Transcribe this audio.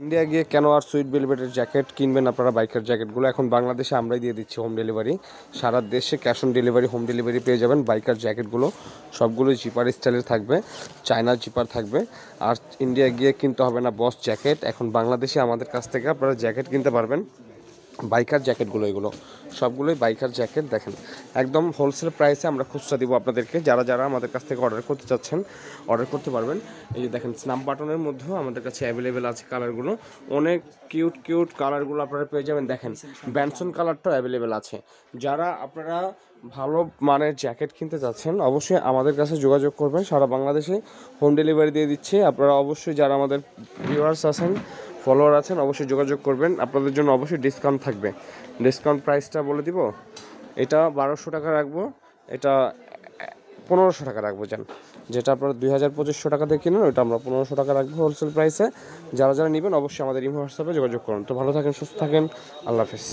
India গিয়ে কেন আর sweet ভেলভেটের jacket কিনবেন আপনারা? বাইকের জ্যাকেটগুলো এখন বাংলাদেশে আমরাই দিয়ে দিচ্ছি হোম ডেলিভারি। সারা দেশে cash on delivery home delivery পেয়ে যাবেন। বাইকার জ্যাকেটগুলো সবগুলো জিপার স্টাইলের থাকবে, চায়না জিপার থাকবে। আর ইন্ডিয়া গিয়ে কিনতে হবে না বস জ্যাকেট, এখন বাংলাদেশে আমাদের কাছ থেকে আপনারা জ্যাকেট কিনতে পারবেন। বাইকার জ্যাকেটগুলো এগুলো সবগুলোই বাইকার জ্যাকেট। দেখেন একদম হোলসেল প্রাইসে আমরা খুচরা দিব আপনাদেরকে। যারা যারা আমাদের কাছ থেকে অর্ডার করতে চাচ্ছেন অর্ডার করতে পারবেন। এই যে দেখেন স্ন্যাপ বাটনের মধ্যেও আমাদের কাছে অ্যাভেলেবেল আছে কালারগুলো, অনেক কিউট কিউট কালারগুলো আপনারা পেয়ে যাবেন। দেখেন ব্যানসন কালারটাও অ্যাভেলেবেল আছে। যারা আপনারা ভালো মানের জ্যাকেট কিনতে চাচ্ছেন অবশ্যই আমাদের কাছে যোগাযোগ করবেন। সারা বাংলাদেশে হোম ডেলিভারি দিয়ে দিচ্ছে। আপনারা অবশ্যই যারা আমাদের ভিউয়ার্স আছেন, ফলোয়ার আছেন, অবশ্যই যোগাযোগ করবেন। আপনাদের জন্য অবশ্যই ডিসকাউন্ট থাকবে। ডিসকাউন্ট প্রাইসটা বলে দিব, এটা 1200 টাকা রাখবো, এটা 1500 টাকা রাখবো। যান যেটা আপনারা 2500 টাকা দিয়ে কিনেন ওইটা আমরা 1500 টাকা রাখবো হোলসেল প্রাইসে। যারা যারা নেবেন অবশ্যই আমাদের ইমো হোয়াটসঅ্যাপে যোগাযোগ করুন। তো ভালো থাকেন, সুস্থ থাকেন, আল্লাহ হাফেজ।